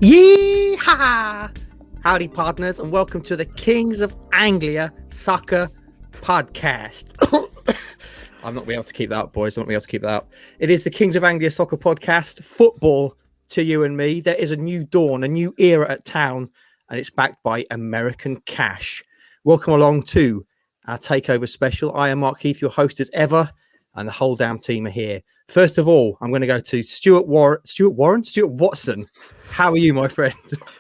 Yeehaw! Howdy, partners, and welcome to the Kings of Anglia Soccer Podcast. I'm not going to be able to keep that up, boys. I'm not going to be able to keep that up. It is the Kings of Anglia Soccer Podcast, football to you and me. There is a new dawn, a new era at Town, and it's backed by American cash. Welcome along to our takeover special. I am Mark Heath, your host as ever, and the whole damn team are here. First of all, I'm going to go to Stuart Watson. How are you, my friend?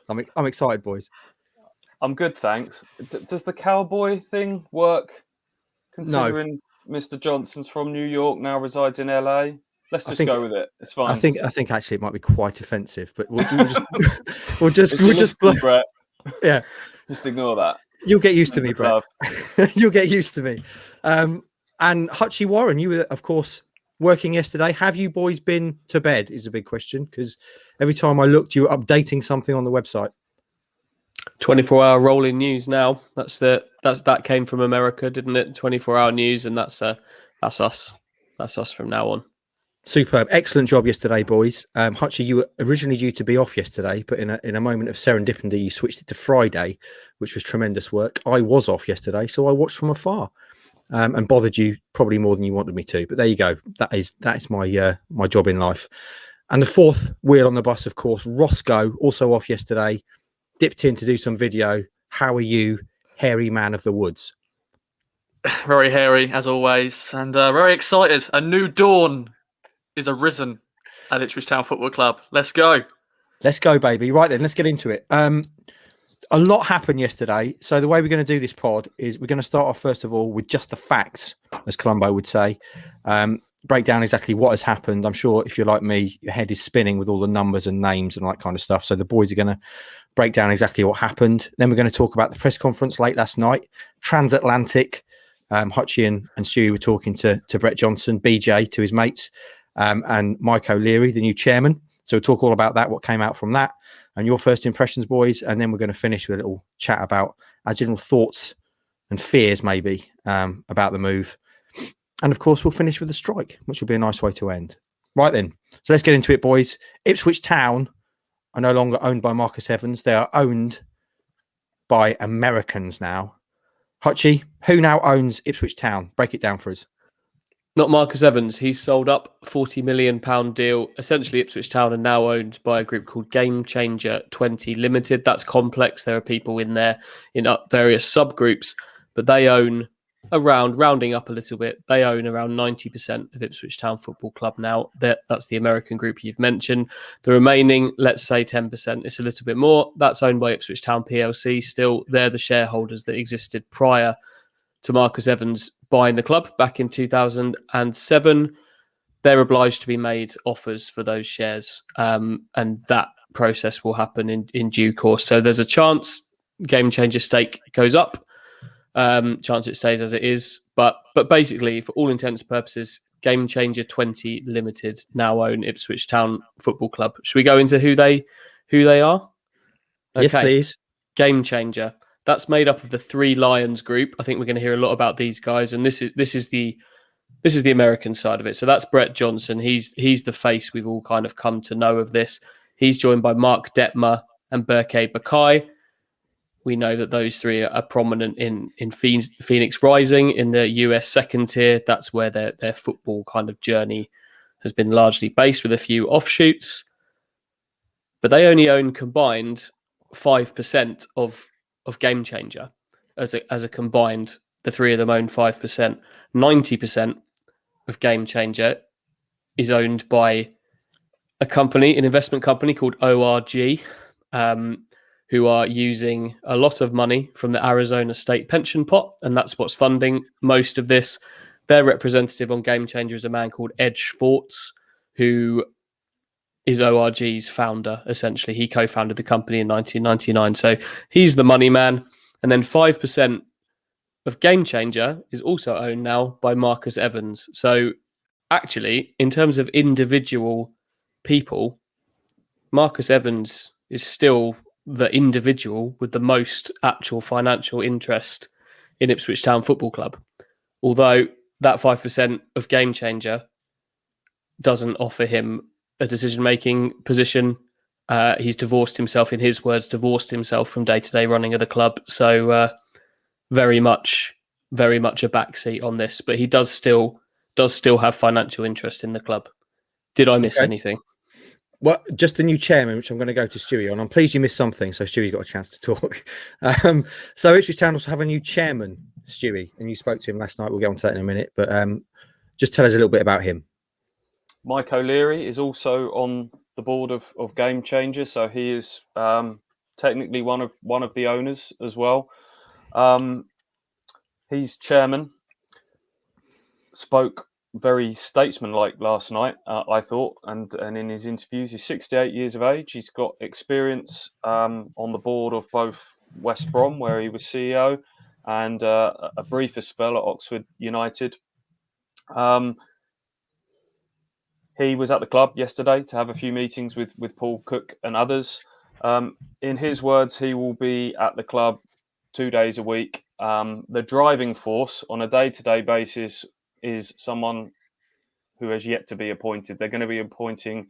I'm excited, boys. I'm good, thanks. Does the cowboy thing work? Considering Mr. Johnson's from New York, now resides in LA. Let's just go with it. It's fine. I think actually it might be quite offensive, but we'll just Brett. Yeah. Just ignore that. You'll get used to me, Brett. You'll get used to me. And Hutchie Warren, you were, of course, working yesterday. Have you boys been to bed is a big question, because every time I looked, you were updating something on the website. 24-hour rolling news now. That came from America, didn't it? 24-hour news, and that's us. That's us from now on. Superb. Excellent job yesterday, boys. Hutchie, you were originally due to be off yesterday, but in a moment of serendipity, you switched it to Friday, which was tremendous work. I was off yesterday, so I watched from afar. And bothered you probably more than you wanted me to, but there you go. That is my job in life. And the fourth wheel on the bus, of course, Roscoe, also off yesterday, dipped in to do some video. How are you, hairy man of the woods? Very hairy, as always, and very excited. A new dawn is arisen at Ipswich Town Football Club. Let's go. Let's go, baby. Right then, let's get into it. A lot happened yesterday. So the way we're going to do this pod is we're going to start off, first of all, with just the facts, as Columbo would say. Break down exactly what has happened. I'm sure if you're like me, your head is spinning with all the numbers and names and all that kind of stuff. So the boys are going to break down exactly what happened. Then we're going to talk about the press conference late last night, transatlantic. Hutchie and Stewie were talking to Brett Johnson, BJ to his mates, and Mike O'Leary, the new chairman. So we'll talk all about that, what came out from that, and your first impressions, boys. And then we're going to finish with a little chat about our general thoughts and fears, maybe, about the move. And of course, we'll finish with a strike, which will be a nice way to end. Right then. So let's get into it, boys. Ipswich Town are no longer owned by Marcus Evans. They are owned by Americans now. Hutchie, who now owns Ipswich Town? Break it down for us. Not Marcus Evans. He's sold up £40 million deal. Essentially, Ipswich Town are now owned by a group called Gamechanger 20 Limited. That's complex. There are people in there in various subgroups, but they own rounding up a little bit, they own around 90% of Ipswich Town Football Club now. That's the American group you've mentioned. The remaining, let's say 10%, it's a little bit more. That's owned by Ipswich Town PLC still. They're the shareholders that existed prior to Marcus Evans buying the club back in 2007. They're obliged to be made offers for those shares, and that process will happen in due course. So there's a chance Gamechanger stake goes up, chance it stays as it is, but basically, for all intents and purposes, Gamechanger 20 Limited now own Ipswich Town Football Club. Should we go into who they are? Okay. Yes, please. Gamechanger. That's made up of the Three Lions group. I think we're going to hear a lot about these guys, and this is the American side of it. So that's Brett Johnson. He's the face we've all kind of come to know of this. He's joined by Mark Detmer and Berke Bakai. We know that those three are prominent in Phoenix Rising in the US second tier. That's where their football kind of journey has been largely based, with a few offshoots. But they only own combined 5% of Gamechanger as a combined. The three of them own 5%. 90% of Gamechanger is owned by an investment company called ORG, who are using a lot of money from the Arizona State pension pot, and that's what's funding most of this. Their representative on Gamechanger is a man called Ed Schwartz, who is ORG's founder, essentially. He co-founded the company in 1999. So he's the money man. And then 5% of Gamechanger is also owned now by Marcus Evans. So actually, in terms of individual people, Marcus Evans is still the individual with the most actual financial interest in Ipswich Town Football Club. Although that 5% of Gamechanger doesn't offer him a decision-making position He's divorced himself, in his words, from day-to-day running of the club. So very much a backseat on this, but he does still have financial interest in the club. Did I miss anything? Well, just the new chairman, which I'm going to go to Stewie on. I'm pleased you missed something, so Stewie's got a chance to talk. So Ipswich Town also have a new chairman, Stewie, and you spoke to him last night. We'll get on to that in a minute, but just tell us a little bit about him. Mike O'Leary is also on the board of Gamechanger, so he is technically one of the owners as well. He's chairman. Spoke very statesman-like last night, I thought, and in his interviews, he's 68 years of age. He's got experience on the board of both West Brom, where he was CEO, and a briefer spell at Oxford United. He was at the club yesterday to have a few meetings with Paul Cook and others. In his words, he will be at the club 2 days a week. The driving force on a day-to-day basis is someone who has yet to be appointed. They're going to be appointing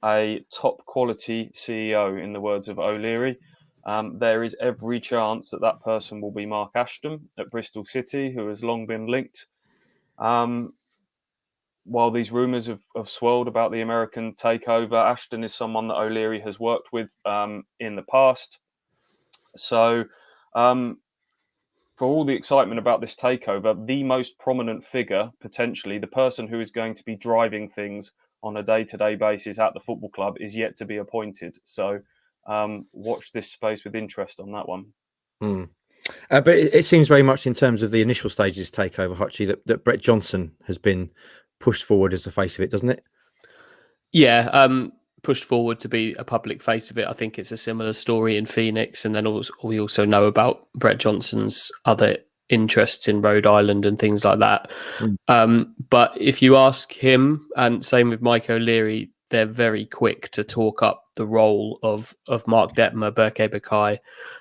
a top quality CEO, in the words of O'Leary. There is every chance that person will be Mark Ashton at Bristol City, who has long been linked. While these rumours have swirled about the American takeover, Ashton is someone that O'Leary has worked with in the past. So for all the excitement about this takeover, the most prominent figure, potentially, the person who is going to be driving things on a day-to-day basis at the football club, is yet to be appointed. So watch this space with interest on that one. But it seems very much in terms of the initial stages takeover, Hutchie, that Brett Johnson has been pushed forward as the face of it, doesn't it? Yeah, pushed forward to be a public face of it. I think it's a similar story in Phoenix, and then we also know about Brett Johnson's other interests in Rhode Island and things like that. But if you ask him, and same with Mike O'Leary, they're very quick to talk up the role of Mark Detmer, Berke Bakai,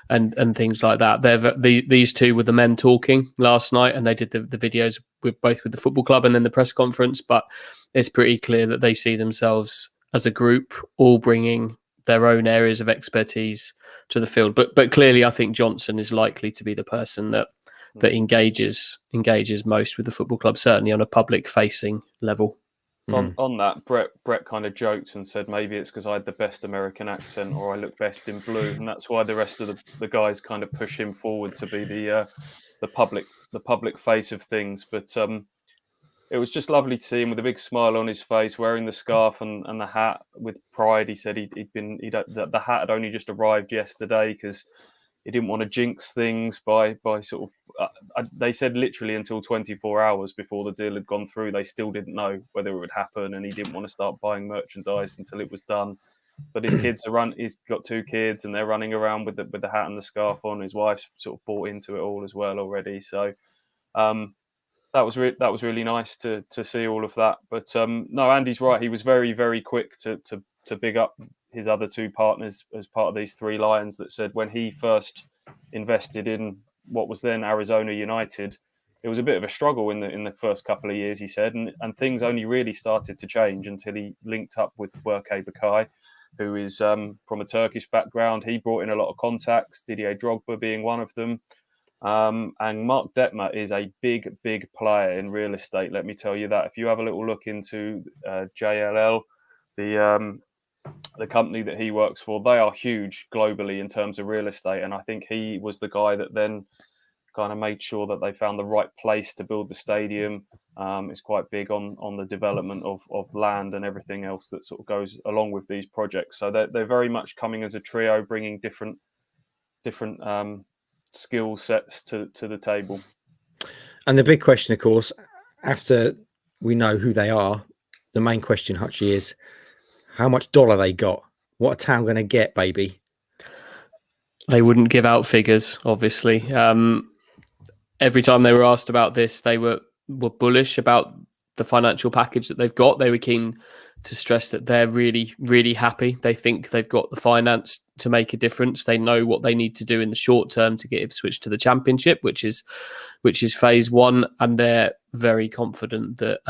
and things like that. These two were the men talking last night, and they did the videos with the football club and then the press conference. But it's pretty clear that they see themselves as a group, all bringing their own areas of expertise to the field. But clearly, I think Johnson is likely to be the person that engages most with the football club, certainly on a public-facing level. On that, Brett kind of joked and said maybe it's because I had the best American accent or I look best in blue, and that's why the rest of the guys kind of push him forward to be the public face of things. But it was just lovely to see him with a big smile on his face, wearing the scarf and the hat with pride. He said the hat had only just arrived yesterday because he didn't want to jinx things by sort of. They said literally until 24 hours before the deal had gone through, they still didn't know whether it would happen, and he didn't want to start buying merchandise until it was done. But his kids he's got 2 kids, and they're running around with the hat and the scarf on. His wife sort of bought into it all as well already. So that was really nice to see all of that. But no, Andy's right. He was very, very quick to big up his other 2 partners as part of these 3 Lions, that said when he first invested in what was then Arizona United, it was a bit of a struggle in the first couple of years, he said, and things only really started to change until he linked up with Berke Bakai, who is from a Turkish background. He brought in a lot of contacts, Didier Drogba being one of them. And Mark Detmer is a big player in real estate, let me tell you that. If you have a little look into JLL, the company that he works for, they are huge globally in terms of real estate, and I think he was the guy that then kind of made sure that they found the right place to build the stadium. It's quite big on the development of land and everything else that sort of goes along with these projects. So they're very much coming as a trio, bringing different skill sets to the table. And the big question, of course, after we know who they are, the main question, Hutchie, is how much dollar they got. What a town going to get, baby? They wouldn't give out figures, obviously. Every time they were asked about this, they were bullish about the financial package that they've got. They were keen to stress that they're really, really happy. They think they've got the finance to make a difference. They know what they need to do in the short term to get Ipswich to the Championship, which is phase 1, and they're very confident that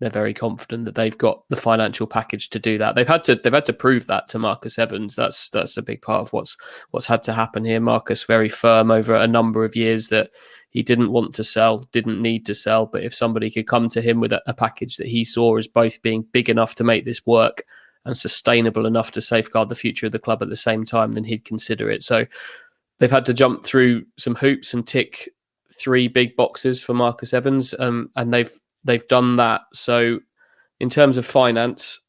they're very confident that they've got the financial package to do that. They've had to prove that to Marcus Evans. That's a big part of what's had to happen here. Marcus very firm over a number of years that he didn't want to sell, didn't need to sell, but if somebody could come to him with a package that he saw as both being big enough to make this work and sustainable enough to safeguard the future of the club at the same time, then he'd consider it. So they've had to jump through some hoops and tick 3 big boxes for Marcus Evans, and they've done that. So in terms of finance,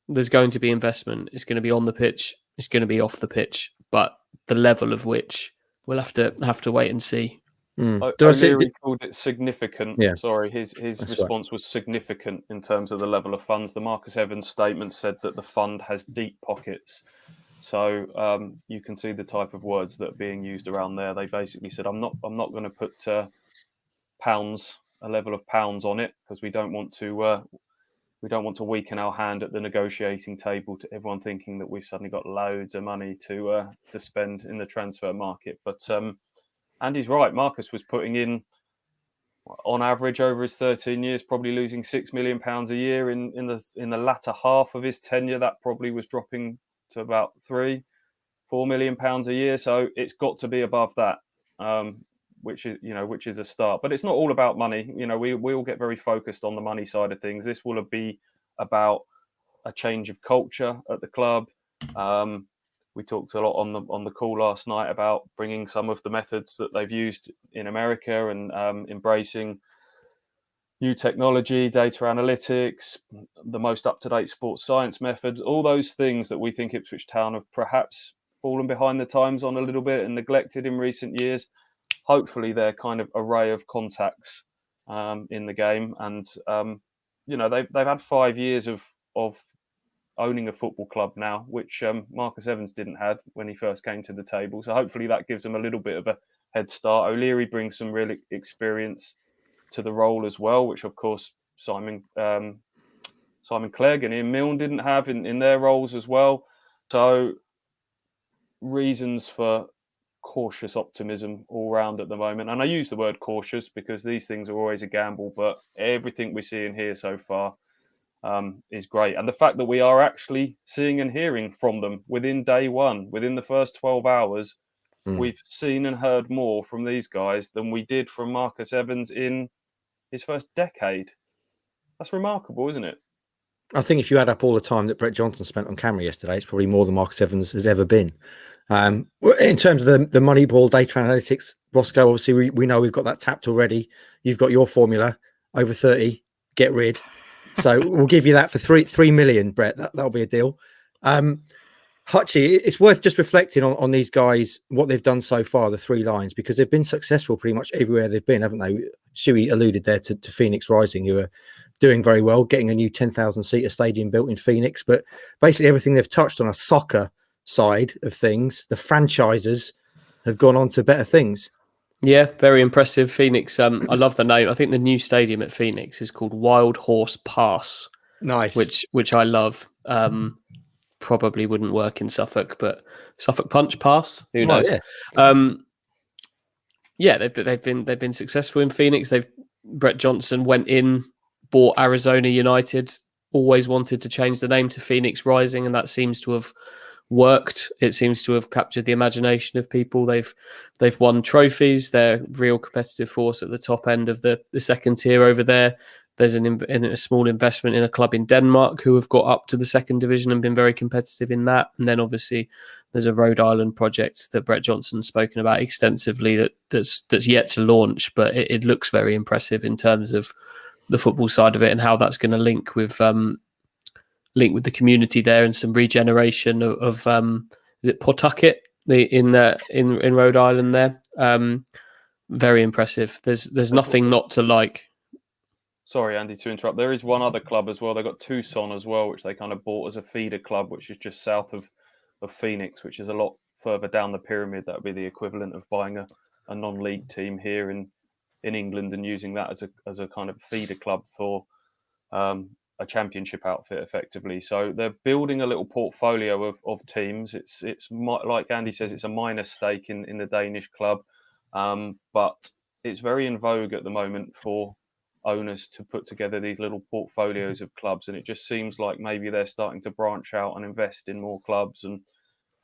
there's going to be investment. It's going to be on the pitch. It's going to be off the pitch. But the level of which we'll have to wait and see. O'Leary called it significant. Yeah. Sorry, his response was significant in terms of the level of funds. The Marcus Evans statement said that the fund has deep pockets. So you can see the type of words that are being used around there. They basically said, "I'm not going to put a level of pounds on it, because we don't want to weaken our hand at the negotiating table to everyone thinking that we've suddenly got loads of money to spend in the transfer market." But Andy's right. Marcus was putting in, on average over his 13 years, probably losing £6 million a year. In the latter half of his tenure, that probably was dropping to about £3-4 million a year. So it's got to be above that, which is a start. But it's not all about money. We all get very focused on the money side of things. This will be about a change of culture at the club. We talked a lot on the call last night about bringing some of the methods that they've used in America and embracing new technology, data analytics, the most up-to-date sports science methods, all those things that we think Ipswich Town have perhaps fallen behind the times on a little bit and neglected in recent years. Hopefully their kind of array of contacts in the game. And, they've had 5 years of owning a football club now, which Marcus Evans didn't have when he first came to the table. So hopefully that gives them a little bit of a head start. O'Leary brings some real experience to the role as well, which of course Simon Clegg and Ian Milne didn't have in their roles as well. So reasons for cautious optimism all round at the moment. And I use the word cautious because these things are always a gamble, but everything we see and hear so far is great. And the fact that we are actually seeing and hearing from them within day one, within the first 12 hours, we've seen and heard more from these guys than we did from Marcus Evans in his first decade. That's remarkable, isn't it? I think if you add up all the time that Brett Johnson spent on camera yesterday, it's probably more than Marcus Evans has ever been. In terms of the Moneyball data analytics, Roscoe, obviously we know we've got that tapped already. You've got your formula, over 30, get rid. So we'll give you that for 3 million, Brett. That'll be a deal. Hutchie, it's worth just reflecting on these guys, what they've done so far, the 3 lines, because they've been successful pretty much everywhere they've been, haven't they? Shuey alluded there to Phoenix Rising, who are doing very well, getting a new 10,000-seater stadium built in Phoenix. But basically everything they've touched on a soccer side of things, the franchises have gone on to better things. Yeah, very impressive. Phoenix, I love the name. I think the new stadium at Phoenix is called Wild Horse Pass. Nice. Which I love. Probably wouldn't work in Suffolk, but Suffolk Punch Pass, who knows? Yeah, they've been successful in Phoenix. Brett Johnson went in, bought Arizona United, always wanted to change the name to Phoenix Rising, and that seems to have worked. It seems to have captured the imagination of people. They've won trophies. They're a real competitive force at the top end of the second tier over there. There's a small investment in a club in Denmark who have got up to the second division and been very competitive in that. And then obviously there's a Rhode Island project that Brett Johnson's spoken about extensively that's yet to launch, but it looks very impressive in terms of the football side of it and how that's going to link with the community there and some regeneration of is it Pawtucket in Rhode Island there. Very impressive. There's nothing not to like. Sorry, Andy, to interrupt. There is one other club as well. They've got Tucson as well, which they kind of bought as a feeder club, which is just south of Phoenix, which is a lot further down the pyramid. That would be the equivalent of buying a non-league team here in England and using that as a kind of feeder club for a championship outfit, effectively. So they're building a little portfolio of teams. It's like Andy says, it's a minor stake in the Danish club, but it's very in vogue at the moment for owners to put together these little portfolios of clubs, and it just seems like maybe they're starting to branch out and invest in more clubs. And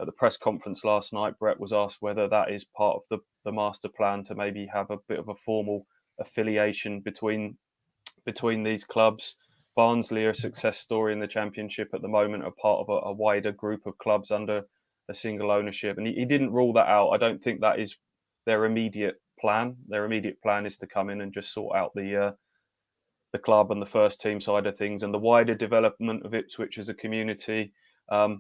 at the press conference last night, Brett was asked whether that is part of the master plan to maybe have a bit of a formal affiliation between these clubs. Barnsley are a success story in the Championship at the moment, are part of a wider group of clubs under a single ownership. And he didn't rule that out. I don't think that is their immediate plan. Their immediate plan is to come in and just sort out the club and the first team side of things, and the wider development of Ipswich as a community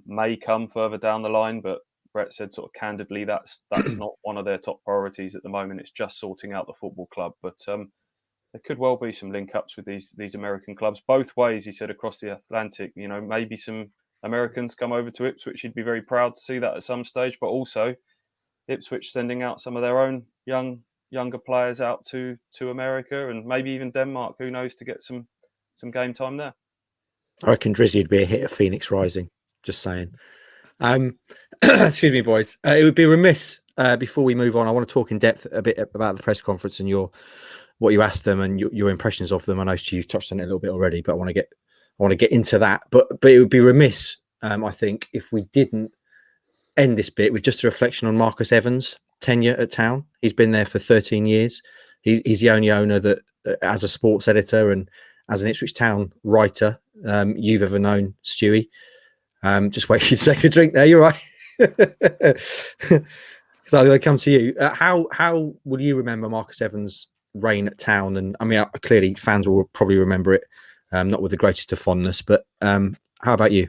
may come further down the line. But Brett said sort of candidly that's not one of their top priorities at the moment. It's just sorting out the football club. But there could well be some link-ups with these American clubs both ways. He said across the Atlantic, maybe some Americans come over to Ipswich. He'd be very proud to see that at some stage. But also Ipswich sending out some of their own younger players out to America, and maybe even Denmark, who knows, to get some game time there. I reckon Drizzy would be a hit of Phoenix Rising. Just saying. Excuse me, boys. It would be remiss before we move on. I want to talk in depth a bit about the press conference and what you asked them and your impressions of them. I know you touched on it a little bit already, but I want to get into that. But it would be remiss, I think, if we didn't end this bit with just a reflection on Marcus Evans' tenure at Town. He's been there for 13 years. He's the only owner that, as a sports editor and as an Ipswich Town writer, you've ever known, Stewie. Just wait for you to take a drink there. You're right. Because I'm going to come to you. How will you remember Marcus Evans' reign at Town? And I mean, clearly fans will probably remember it, not with the greatest of fondness. But how about you?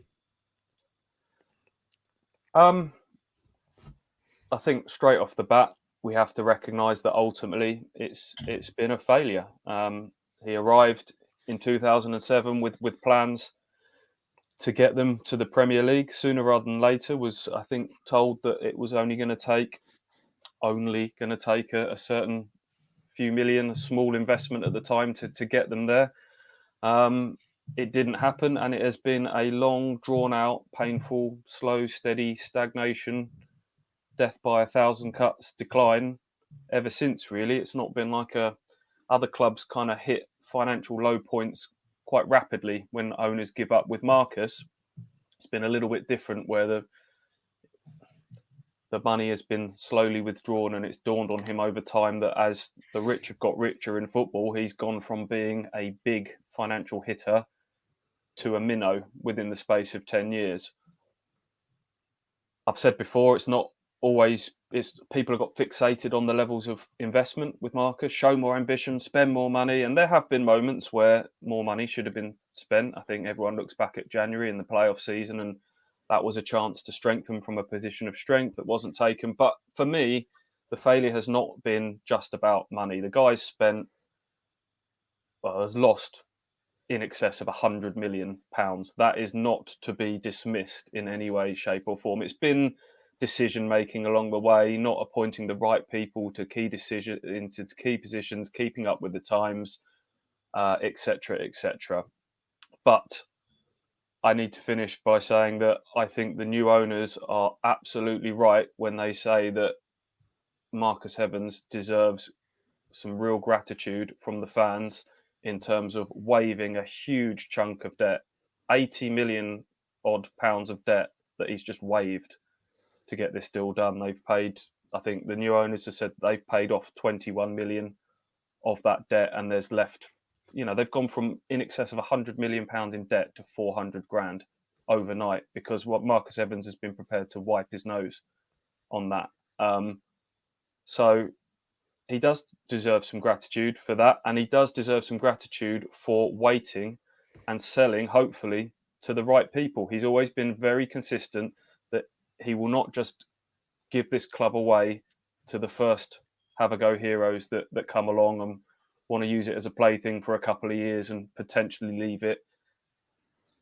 I think straight off the bat, we have to recognise that ultimately it's been a failure. He arrived in 2007 with plans to get them to the Premier League sooner rather than later. Was, I think, told that it was only going to take a certain few million, a small investment at the time to get them there. It didn't happen, and it has been a long, drawn-out, painful, slow, steady stagnation, death by 1,000 cuts decline ever since, really. It's not been like other clubs kind of hit financial low points quite rapidly when owners give up. With Marcus, it's been a little bit different, where the money has been slowly withdrawn, and it's dawned on him over time that as the rich have got richer in football, he's gone from being a big financial hitter to a minnow within the space of 10 years. I've said before, it's not always, people have got fixated on the levels of investment with Marcus. Show more ambition, spend more money, and there have been moments where more money should have been spent. I think everyone looks back at January in the playoff season, and that was a chance to strengthen from a position of strength that wasn't taken. But for me, the failure has not been just about money. The guys has lost in excess of £100 million. That is not to be dismissed in any way, shape or form. It's been decision making along the way, not appointing the right people to key positions, keeping up with the times, etc., etc. But I need to finish by saying that I think the new owners are absolutely right when they say that Marcus Evans deserves some real gratitude from the fans in terms of waiving a huge chunk of debt, 80 million odd pounds of debt that he's just waived to get this deal done. They've paid, I think the new owners have said they've paid off 21 million of that debt, and there's left, they've gone from in excess of £100 million in debt to 400 grand overnight, because what Marcus Evans has been prepared to wipe his nose on that. So he does deserve some gratitude for that, and he does deserve some gratitude for waiting and selling, hopefully, to the right people. He's always been very consistent that he will not just give this club away to the first have-a-go heroes that come along and want to use it as a plaything for a couple of years and potentially leave it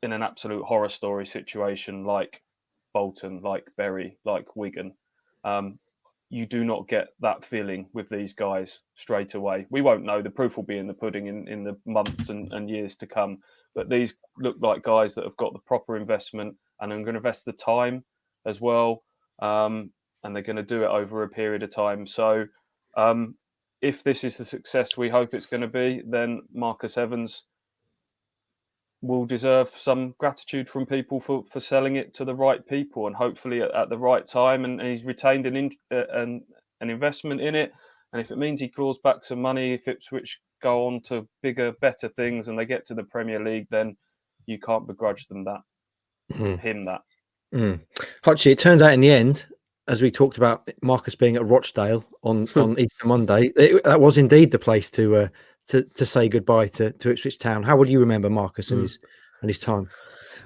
in an absolute horror story situation like Bolton, like Bury, like Wigan. You do not get that feeling with these guys straight away. We won't know. The proof will be in the pudding in the months and years to come. But these look like guys that have got the proper investment and are going to invest the time as well. And they're going to do it over a period of time. So if this is the success we hope it's going to be, then Marcus Evans will deserve some gratitude from people for selling it to the right people, and hopefully at the right time. And he's retained an investment in it. And if it means he claws back some money, if Ipswich go on to bigger, better things and they get to the Premier League, then you can't begrudge them that. Hutchie, it turns out in the end, as we talked about Marcus being at Rochdale on Easter Monday, that was indeed the place to say goodbye to Ipswich Town. How will you remember Marcus and his time?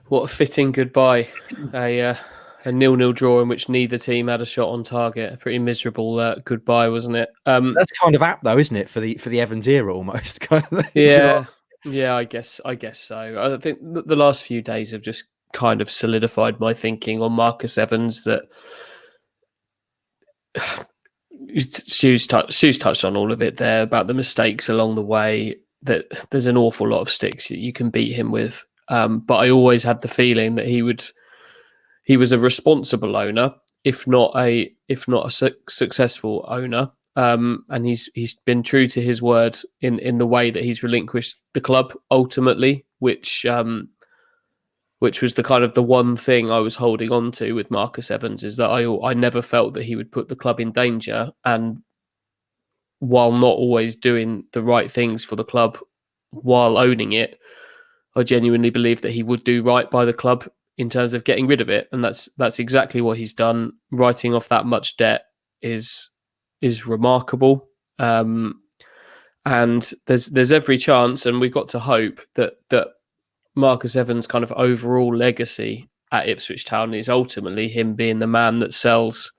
What a fitting goodbye. A 0-0 draw in which neither team had a shot on target. A pretty miserable goodbye, wasn't it? That's kind of apt though, isn't it, for the Evans era almost? Yeah, I guess so. I think the last few days have just kind of solidified my thinking on Marcus Evans, that Stu's touched on all of it there about the mistakes along the way, that there's an awful lot of sticks that you can beat him with. But I always had the feeling that he was a responsible owner, if not a successful owner. And he's been true to his word in the way that he's relinquished the club ultimately, which was the kind of the one thing I was holding on to with Marcus Evans, is that I never felt that he would put the club in danger, and while not always doing the right things for the club while owning it, I genuinely believe that he would do right by the club in terms of getting rid of it, and that's exactly what he's done. Writing off that much debt is remarkable, and there's every chance, and we've got to hope that Marcus Evans' kind of overall legacy at Ipswich Town is ultimately him being the man that sells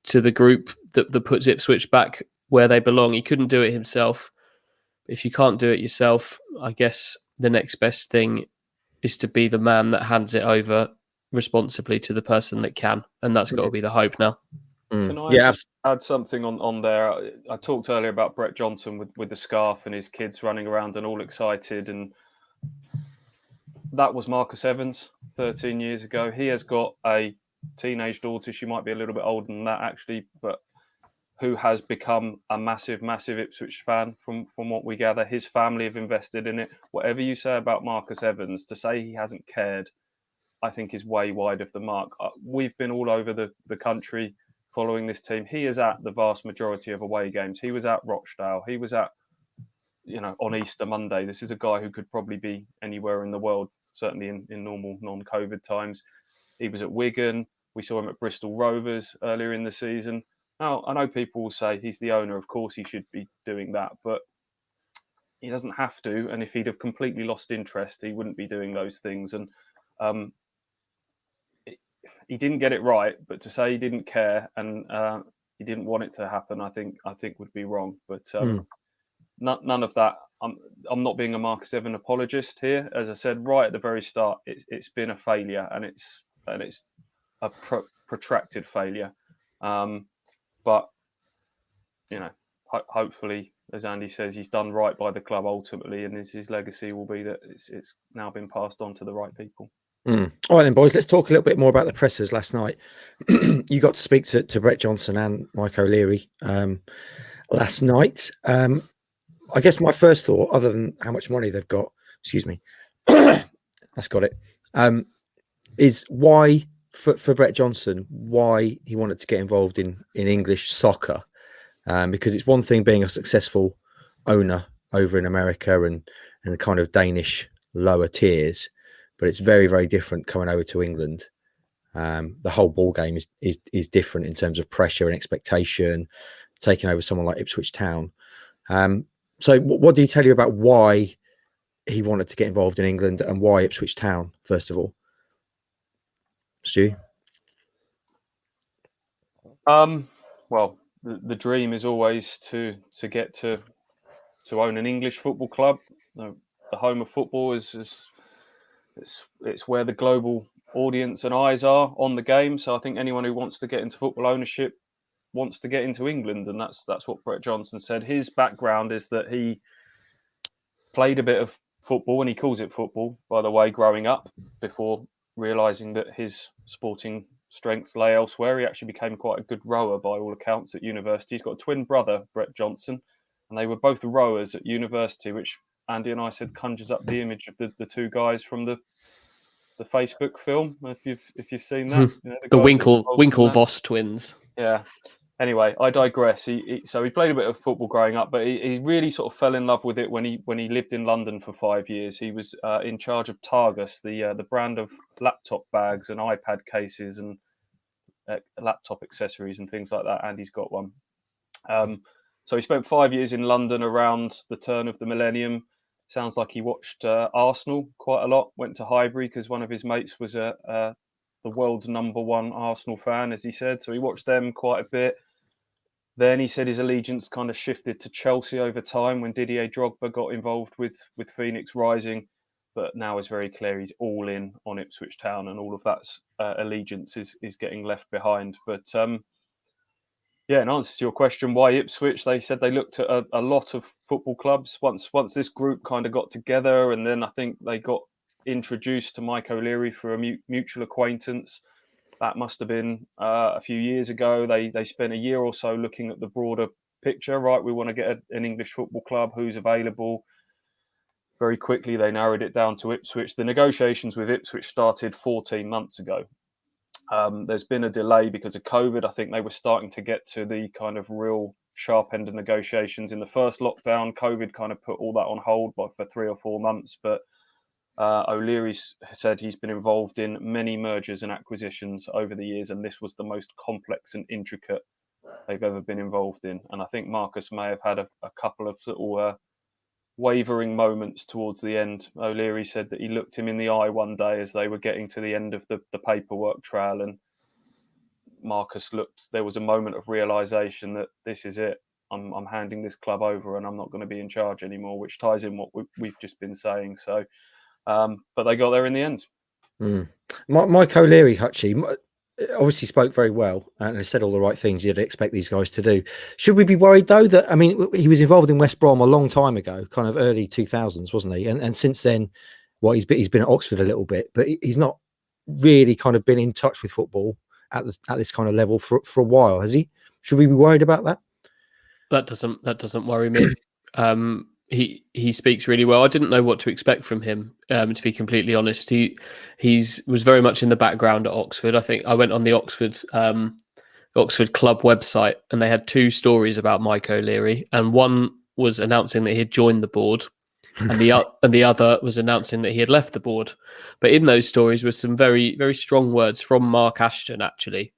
to the group that puts Ipswich back where they belong. He couldn't do it himself. If you can't do it yourself, I guess the next best thing is to be the man that hands it over responsibly to the person that can. And that's got to be the hope now. Can I just add something on there? I talked earlier about Brett Johnson with the scarf and his kids running around and all excited, and that was Marcus Evans 13 years ago. He has got a teenage daughter. She might be a little bit older than that, actually, but who has become a massive, massive Ipswich fan from what we gather. His family have invested in it. Whatever you say about Marcus Evans, to say he hasn't cared, I think is way wide of the mark. We've been all over the country following this team. He is at the vast majority of away games. He was at Rochdale. He was at, on Easter Monday. This is a guy who could probably be anywhere in the world, certainly in normal non-COVID times. He was at Wigan. We saw him at Bristol Rovers earlier in the season. Now, I know people will say he's the owner. Of course, he should be doing that, but he doesn't have to. And if he'd have completely lost interest, he wouldn't be doing those things. And he didn't get it right, but to say he didn't care and he didn't want it to happen, I think would be wrong. But none of that. I'm not being a Marcus Evans apologist here. As I said right at the very start, it's been a failure, and it's a protracted failure. But hopefully, as Andy says, he's done right by the club ultimately, and his legacy will be that it's now been passed on to the right people. All right then, boys, let's talk a little bit more about the pressers last night. You got to speak to Brett Johnson and Mike O'Leary last night. I guess my first thought, other than how much money they've got, excuse me, that's got it, is why, for Brett Johnson, why he wanted to get involved in English soccer. Because it's one thing being a successful owner over in America and the kind of Danish lower tiers, but it's very, very different coming over to England. The whole ball game is different in terms of pressure and expectation, taking over someone like Ipswich Town. So what did he tell you about why he wanted to get involved in England and why Ipswich Town, first of all? Stu? Well, the dream is always to get to own an English football club. The home of football is it's where the global audience and eyes are on the game. So I think anyone who wants to get into football ownership wants to get into England, and that's what Brett Johnson said. His background is that he played a bit of football, and he calls it football, by the way, growing up, before realising that his sporting strengths lay elsewhere. He actually became quite a good rower by all accounts at university. He's got a twin brother, Brett Johnson, and they were both rowers at university, which Andy and I said conjures up the image of the two guys from the Facebook film. If you've seen that, the Winklevoss twins. Yeah. Anyway, I digress. So he played a bit of football growing up, but he really sort of fell in love with it when he lived in London for 5 years. He was in charge of Targus, the brand of laptop bags and iPad cases and laptop accessories and things like that. Andy's got one. So he spent 5 years in London around the turn of the millennium. Sounds like he watched Arsenal quite a lot. Went to Highbury because one of his mates was the world's #1 Arsenal fan, as he said. So he watched them quite a bit. Then he said his allegiance kind of shifted to Chelsea over time when Didier Drogba got involved with Phoenix Rising. But now it's very clear he's all in on Ipswich Town, and all of that allegiance is getting left behind. But in answer to your question, why Ipswich? They said they looked at a lot of football clubs once this group kind of got together, and then I think they got introduced to Mike O'Leary for a mutual acquaintance. That must have been a few years ago. They spent a year or so looking at the broader picture. Right, we want to get an English football club. Who's available? Very quickly, they narrowed it down to Ipswich. The negotiations with Ipswich started 14 months ago. There's been a delay because of COVID. I think they were starting to get to the kind of real sharp end of negotiations in the first lockdown. COVID kind of put all that on hold for 3 or 4 months. But O'Leary said he's been involved in many mergers and acquisitions over the years, and this was the most complex and intricate they've ever been involved in. And I think Marcus may have had a couple of little wavering moments towards the end. O'Leary said that he looked him in the eye one day as they were getting to the end of the paperwork trail, and Marcus looked. There was a moment of realization that this is it. I'm handing this club over, and I'm not going to be in charge anymore, which ties in what we've just been saying. So. But they got there in the end. Mike O'Leary, Hutchie, obviously spoke very well and said all the right things you'd expect these guys to do. Should we be worried, though, that, I mean, he was involved in West Brom a long time ago, kind of early 2000s, wasn't he? And since then, he's been at Oxford a little bit, but he's not really kind of been in touch with football at this kind of level for a while, has he? Should we be worried about that? That doesn't worry me. He speaks really well. I didn't know what to expect from him, to be completely honest. He was very much in the background at Oxford. I think I went on the Oxford Club website, and they had 2 stories about Mike O'Leary, and one was announcing that he had joined the board, and the other was announcing that he had left the board. But in those stories were some very, very strong words from Mark Ashton, actually,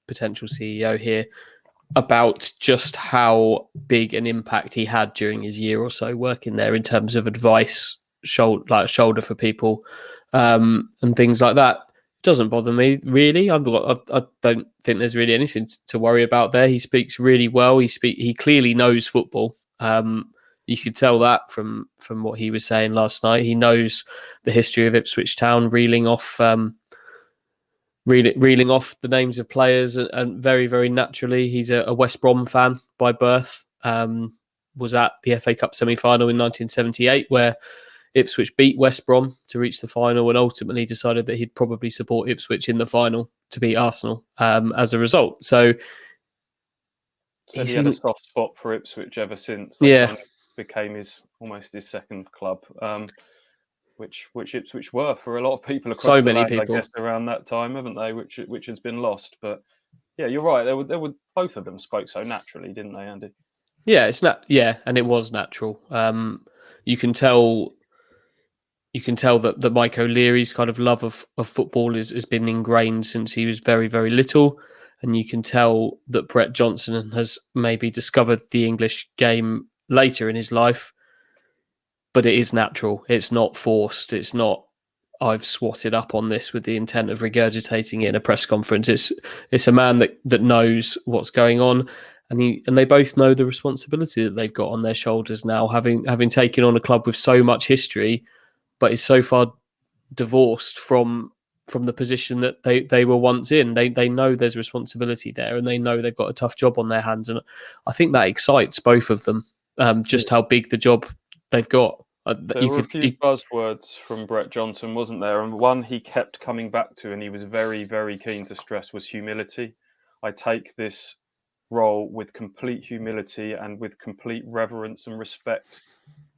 potential CEO here, about just how big an impact he had during his year or so working there in terms of advice, shoulder for people, and things like that. It doesn't bother me, really. I don't think there's really anything to worry about there. He speaks really well. He clearly knows football. You could tell that from what he was saying last night. He knows the history of Ipswich Town, reeling off the names of players, and very, very naturally, he's a West Brom fan by birth. Was at the FA Cup semi-final in 1978, where Ipswich beat West Brom to reach the final, and ultimately decided that he'd probably support Ipswich in the final to beat Arsenal as a result. So he had a soft spot for Ipswich ever since. Kind of became almost his second club. Which Ipswich were for a lot of people across the land, I guess, around that time, haven't they? Which has been lost. But yeah, you're right. There were both of them spoke so naturally, didn't they, Andy? Yeah, and it was natural. You can tell that Mike O'Leary's kind of love of football has been ingrained since he was very, very little, and you can tell that Brett Johnson has maybe discovered the English game later in his life. But it is natural. It's not forced. It's not, I've swatted up on this with the intent of regurgitating it in a press conference. It's a man that knows what's going on, and they both know the responsibility that they've got on their shoulders now, having taken on a club with so much history, but is so far divorced from the position that they were once in. They know there's responsibility there, and they know they've got a tough job on their hands, and I think that excites both of them. Just how big the job they've got. There were a few buzzwords from Brett Johnson, wasn't there? And one he kept coming back to, and he was very, very keen to stress, was humility. I take this role with complete humility and with complete reverence and respect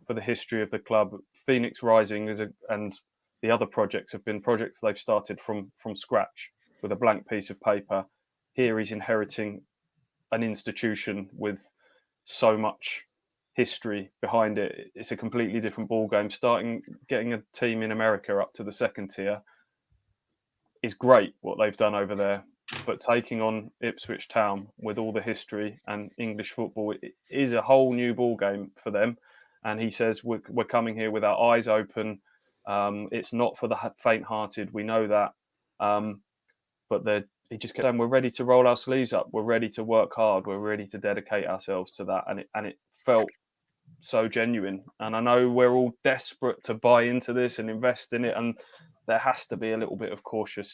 for the history of the club. Phoenix Rising and the other projects have been projects they've started from scratch with a blank piece of paper. Here he's inheriting an institution with so much history behind it. It's a completely different ball game. Getting a team in America up to the second tier is great, what they've done over there. But taking on Ipswich Town with all the history and English football, it is a whole new ball game for them. And he says, we're coming here with our eyes open. It's not for the faint-hearted. We know that. But he just kept saying, we're ready to roll our sleeves up. We're ready to work hard. We're ready to dedicate ourselves to that. And it felt so genuine. And I know we're all desperate to buy into this and invest in it. And there has to be a little bit of caution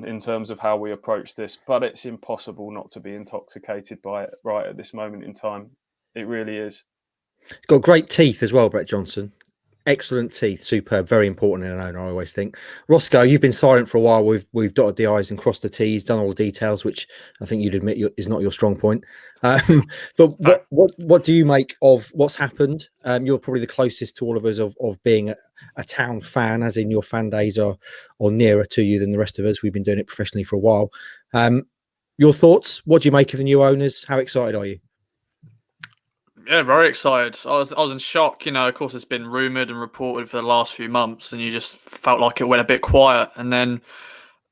in terms of how we approach this. But it's impossible not to be intoxicated by it right at this moment in time. It really is. He's got great teeth as well, Brett Johnson. Excellent teeth, superb, very important in an owner, I always think. Roscoe, you've been silent for a while. We've dotted the I's and crossed the T's, done all the details, which I think you'd admit is not your strong point. But what do you make of what's happened? You're probably the closest to all of us of being a Town fan, as in your fan days are nearer to you than the rest of us. We've been doing it professionally for a while. Your thoughts? What do you make of the new owners? How excited are you? Yeah, very excited. I was in shock. Of course, it's been rumoured and reported for the last few months, and you just felt like it went a bit quiet. And then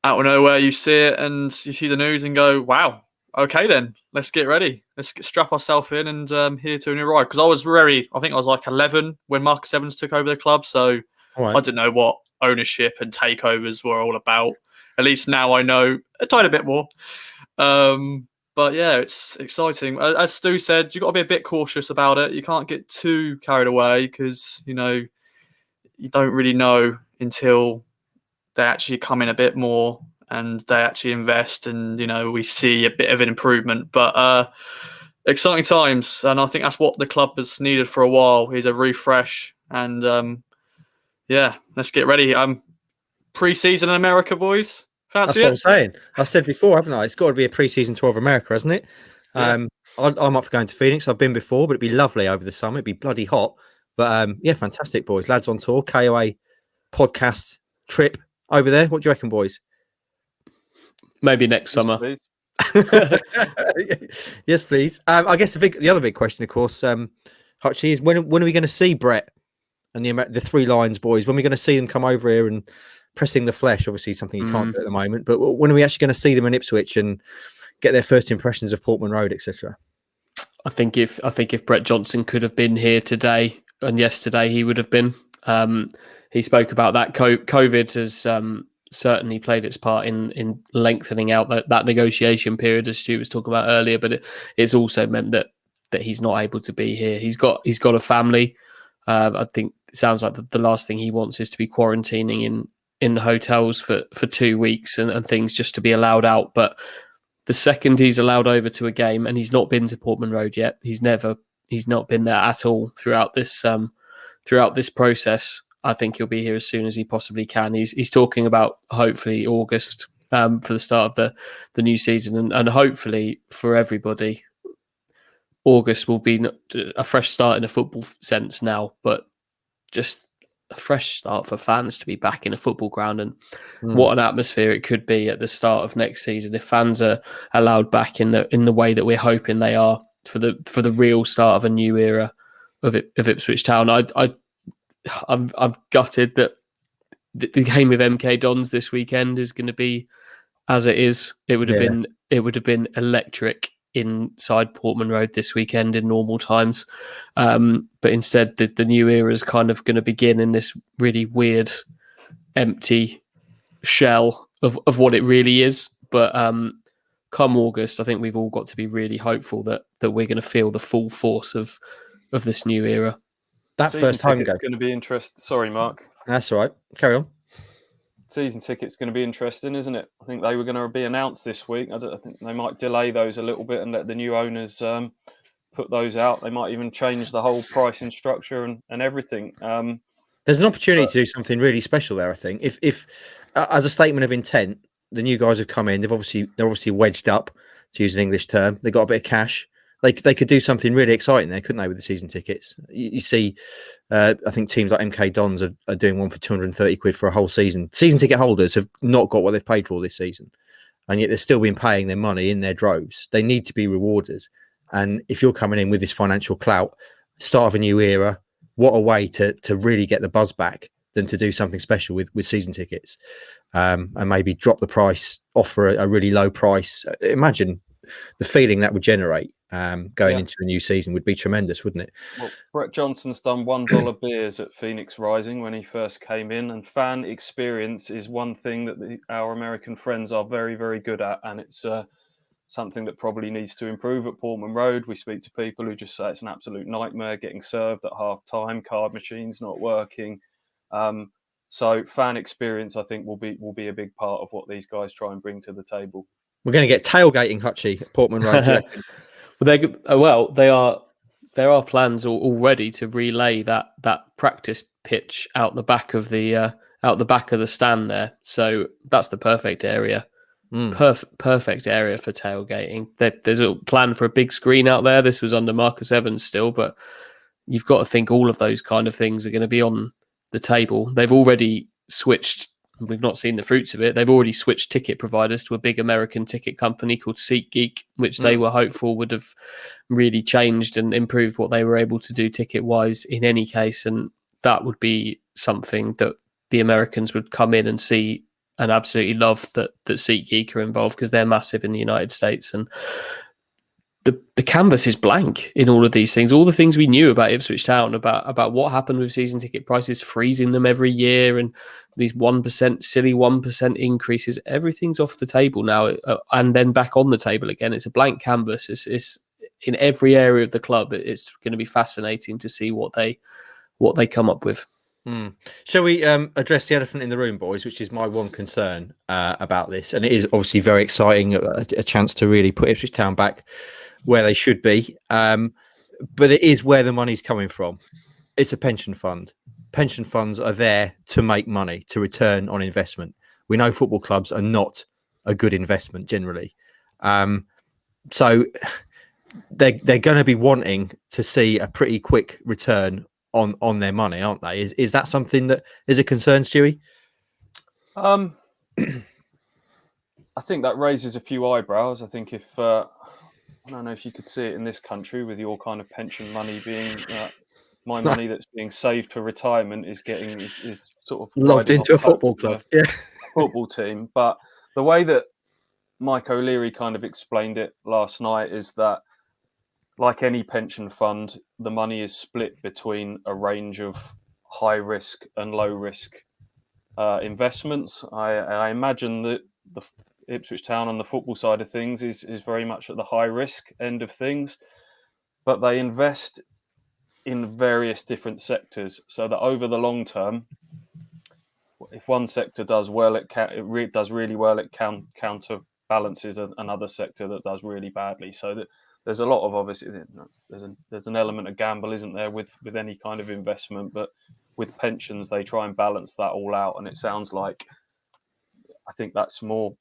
out of nowhere, you see it and you see the news and go, wow, okay then, let's get ready. Let's strap ourselves in and here to a new ride. Because I think I was like 11 when Marcus Evans took over the club. So Right. I didn't know what ownership and takeovers were all about. At least now I know a tiny bit more. But yeah, it's exciting. As Stu said, you've got to be a bit cautious about it. You can't get too carried away because, you don't really know until they actually come in a bit more and they actually invest and, we see a bit of an improvement. But exciting times. And I think that's what the club has needed for a while, is a refresh. And yeah, let's get ready. Pre-season in America, boys. Fancy That's what I'm saying. I said before, haven't I? It's got to be a pre-season tour of America, hasn't it? Yeah. I'm up for going to Phoenix. I've been before, but it'd be lovely over the summer. It'd be bloody hot. But yeah, fantastic, boys. Lads on tour, KOA podcast trip over there. What do you reckon, boys? Maybe next summer. Please. Yes, please. I guess the other big question, of course, Hutchie, is when are we going to see Brett and the Three Lions boys? When are we going to see them come over here and pressing the flesh? Obviously something you can't do at the moment, but when are we actually going to see them in Ipswich and get their first impressions of Portman Road, etc.? I think if Brett Johnson could have been here today and yesterday, he would have been. He spoke about that. COVID has certainly played its part in lengthening out that negotiation period, as Stu was talking about earlier, but it's also meant that he's not able to be here. He's got a family. I think it sounds like the last thing he wants is to be quarantining in hotels for 2 weeks and things, just to be allowed out. But the second he's allowed over to a game, and he's not been to Portman Road yet, he's not been there at all throughout this process. I think he'll be here as soon as he possibly can. He's talking about hopefully August for the start of the new season, and hopefully for everybody, August will be a fresh start in a football sense now, but just a fresh start for fans to be back in a football ground. And what an atmosphere it could be at the start of next season if fans are allowed back in the way that we're hoping they are for the real start of a new era of Ipswich Town. I'm gutted that the game with MK Dons this weekend is going to be as it is. It would have been electric inside Portman Road this weekend in normal times, but instead the new era is kind of going to begin in this really weird empty shell of what it really is. But come August, I think we've all got to be really hopeful that we're going to feel the full force of this new era. That Season first home tickets game. going to be interesting. Sorry, Mark. That's all right. Carry on. Season tickets going to be interesting, isn't it? I think they were going to be announced this week. I think they might delay those a little bit and let the new owners put those out. They might even change the whole pricing structure and everything. There's an opportunity to do something really special there. I think if as a statement of intent, the new guys have come in. They're obviously wedged up, to use an English term. They got a bit of cash. They could do something really exciting there, couldn't they, with the season tickets? You see, I think teams like MK Dons are doing one for 230 quid for a whole season. Season ticket holders have not got what they've paid for this season, and yet they're still been paying their money in their droves. They need to be rewarded. And if you're coming in with this financial clout, start of a new era, what a way to really get the buzz back than to do something special with season tickets, and maybe drop the price, offer a really low price. Imagine the feeling that would generate going into a new season would be tremendous, wouldn't it? Well, Brett Johnson's done $1 beers at Phoenix Rising when he first came in, and fan experience is one thing that our American friends are very, very good at, and it's something that probably needs to improve at Portman Road. We speak to people who just say it's an absolute nightmare getting served at half time, card machines not working. So fan experience, I think, will be a big part of what these guys try and bring to the table. We're going to get tailgating, Hutchie, at Portman Road. There are plans already to relay that practice pitch out the back of the stand there. So that's the perfect area. Perfect area for tailgating. There's a plan for a big screen out there. This was under Marcus Evans still, but you've got to think all of those kind of things are going to be on the table. They've already switched. We've not seen the fruits of it. They've already switched ticket providers to a big American ticket company called SeatGeek, which they were hopeful would have really changed and improved what they were able to do ticket-wise in any case. And that would be something that the Americans would come in and see and absolutely love that SeatGeek are involved, because they're massive in the United States. And the canvas is blank in all of these things. All the things we knew about Ipswich Town, about what happened with season ticket prices, freezing them every year, and these 1% increases, everything's off the table now, and then back on the table again. It's a blank canvas. It's in every area of the club. It's going to be fascinating to see what they come up with. Shall we address the elephant in the room, boys, which is my one concern about this? And it is obviously very exciting, a chance to really put Ipswich Town back where they should be. But it is where the money's coming from. It's a pension fund. Pension funds are there to make money, to return on investment. We know football clubs are not a good investment generally. So they're going to be wanting to see a pretty quick return on their money, aren't they? Is that something that is a concern, Stewie? I think that raises a few eyebrows. I think if I don't know if you could see it in this country with your kind of pension money being my money that's being saved for retirement is sort of lobbed into a football club, football team. But the way that Mike O'Leary kind of explained it last night is that, like any pension fund, the money is split between a range of high risk and low risk investments. I imagine that the Ipswich Town on the football side of things is very much at the high risk end of things, but they invest in various different sectors, so that over the long term, if one sector does well, it does really well. It counterbalances another sector that does really badly. So that there's a lot of, obviously, there's an element of gamble, isn't there, with any kind of investment, but with pensions they try and balance that all out. And it sounds like, I think that's more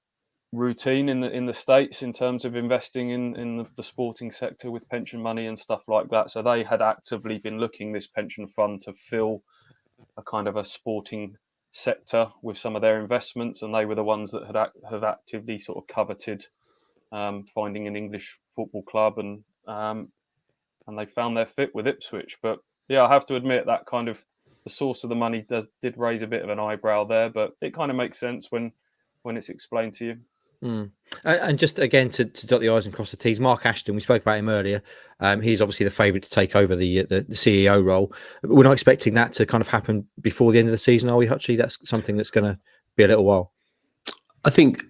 routine in the States in terms of investing in the sporting sector with pension money and stuff like that. So they had actively been looking, this pension fund, to fill a kind of a sporting sector with some of their investments, and they were the ones that have actively sort of coveted finding an English football club, and they found their fit with Ipswich. But yeah, I have to admit that kind of the source of the money did raise a bit of an eyebrow there, but it kind of makes sense when it's explained to you. And just again to dot the I's and cross the T's, Mark Ashton, we spoke about him earlier. He's obviously the favourite to take over the CEO role. We're not expecting that to kind of happen before the end of the season, are we, Hutchie? That's something that's going to be a little while. I think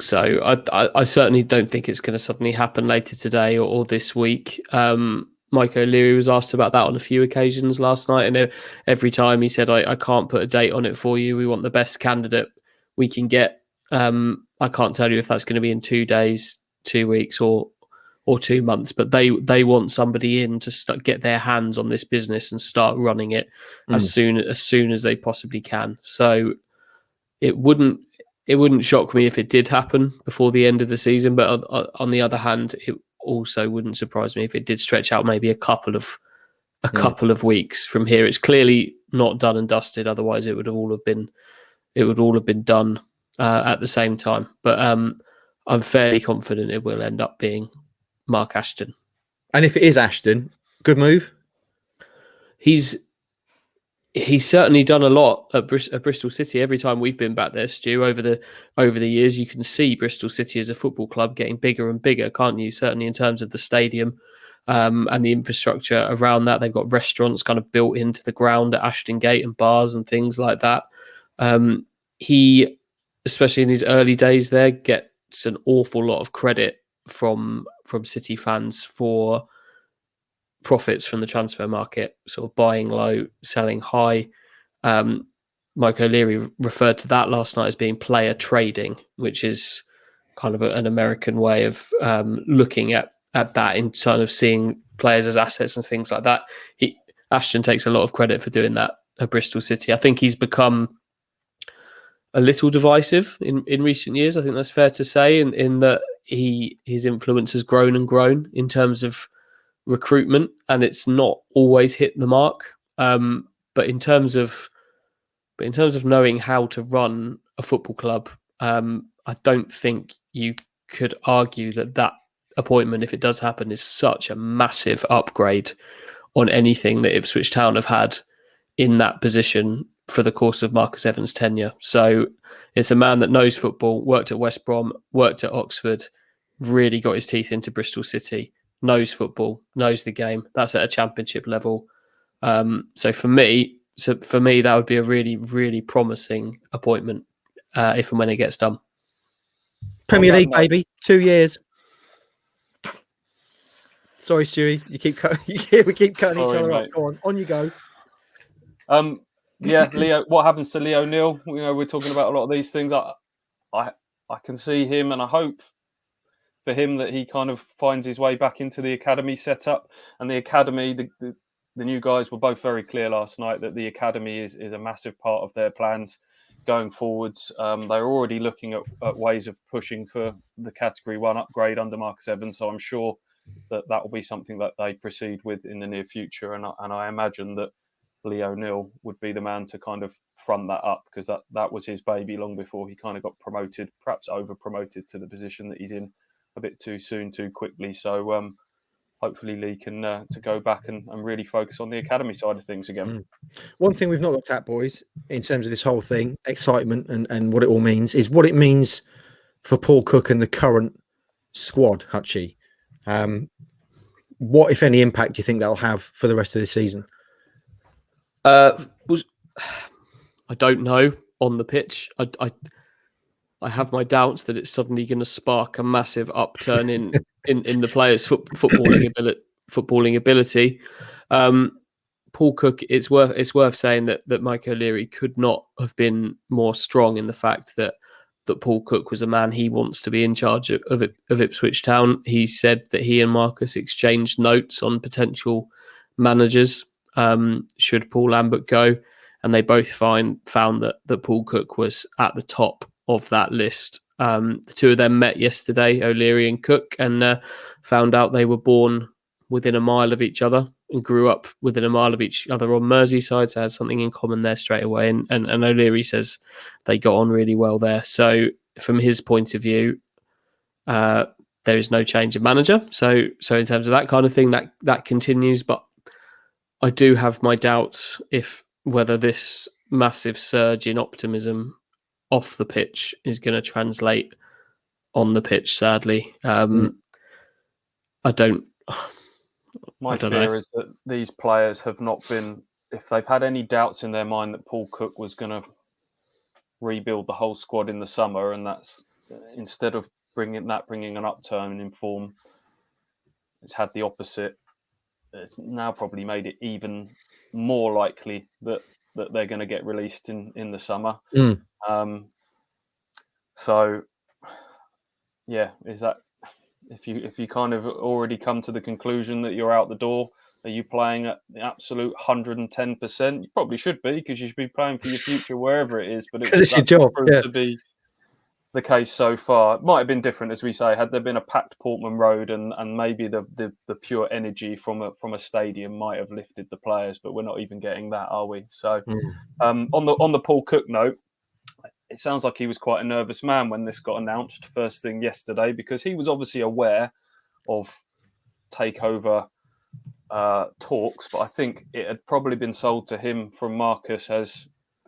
so. I certainly don't think it's going to suddenly happen later today or this week. Mike O'Leary was asked about that on a few occasions last night, and every time he said, I can't put a date on it for you. We want the best candidate we can get. I can't tell you if that's going to be in 2 days, 2 weeks, or or 2 months, but they want somebody in to get their hands on this business and start running it as soon as they possibly can. So it wouldn't shock me if it did happen before the end of the season, but on the other hand, it also wouldn't surprise me if it did stretch out maybe a couple of weeks from here. It's clearly not done and dusted. Otherwise, it would all have been done at the same time. But I'm fairly confident it will end up being Mark Ashton. And if it is Ashton, good move. He's certainly done a lot at Bristol City. Every time we've been back there, Stu, over the years, you can see Bristol City as a football club getting bigger and bigger, can't you? Certainly in terms of the stadium and the infrastructure around that. They've got restaurants kind of built into the ground at Ashton Gate and bars and things like that. He, especially in his early days there, gets an awful lot of credit from City fans for profits from the transfer market, sort of buying low, selling high. Mike O'Leary referred to that last night as being player trading, which is kind of an American way of looking at that in sort of seeing players as assets and things like that. Ashton takes a lot of credit for doing that at Bristol City. I think he's become a little divisive in recent years. I think that's fair to say, in that his influence has grown and grown in terms of recruitment, and it's not always hit the mark. But in terms of knowing how to run a football club, I don't think you could argue that appointment, if it does happen, is such a massive upgrade on anything that Ipswich Town have had in that position for the course of Marcus Evans' tenure. So it's a man that knows football, worked at West Brom, worked at Oxford, really got his teeth into Bristol City, knows football, knows the game. That's at a championship level. So for me, that would be a really, really promising appointment if and when it gets done. Premier League, baby, 2 years. Sorry, Stewie, we keep cutting each other up. Go on you go. Yeah, Leo. What happens to Leo Neal? You know, we're talking about a lot of these things. I can see him, and I hope for him that he kind of finds his way back into the academy setup. And the academy, the new guys were both very clear last night that the academy is a massive part of their plans going forwards. They're already looking at ways of pushing for the Category 1 upgrade under Marcus Evans. So I'm sure that will be something that they proceed with in the near future. And I imagine that Leo Neal would be the man to kind of front that up, because that was his baby long before he kind of got promoted, perhaps over promoted to the position that he's in a bit too soon, too quickly. So hopefully Lee can to go back and really focus on the academy side of things again. One thing we've not looked at, boys, in terms of this whole thing, excitement and what it all means, is what it means for Paul Cook and the current squad, Hutchie. What, if any, impact do you think that'll have for the rest of the season? I don't know on the pitch. I have my doubts that it's suddenly going to spark a massive upturn in the players' footballing ability. Paul Cook, it's worth saying that Mike O'Leary could not have been more strong in the fact that Paul Cook was a man he wants to be in charge of Ipswich Town. He said that he and Marcus exchanged notes on potential managers should Paul Lambert go, and they both found that Paul Cook was at the top of that list. The two of them met yesterday, O'Leary and Cook, and found out they were born within a mile of each other and grew up within a mile of each other on Merseyside, so had something in common there straight away. And O'Leary says they got on really well there. So from his point of view, there is no change of manager. So in terms of that kind of thing, that continues. But I do have my doubts whether this massive surge in optimism off the pitch is going to translate on the pitch, sadly. I don't My fear is that these players have not been, if they've had any doubts in their mind that Paul Cook was going to rebuild the whole squad in the summer, and that's instead of bringing an upturn in form, it's had the opposite. It's now probably made it even more likely that they're going to get released in the summer. So, yeah, is If you kind of already come to the conclusion that you're out the door, are you playing at the absolute 110%? You probably should be, because you should be playing for your future wherever it is. But it's your job. Proved to be the case so far. It might have been different, as we say, had there been a packed Portman Road and maybe the pure energy from a stadium might have lifted the players, but we're not even getting that, are we? So on the Paul Cook note, it sounds like he was quite a nervous man when this got announced first thing yesterday, because he was obviously aware of takeover talks, but I think it had probably been sold to him from Marcus as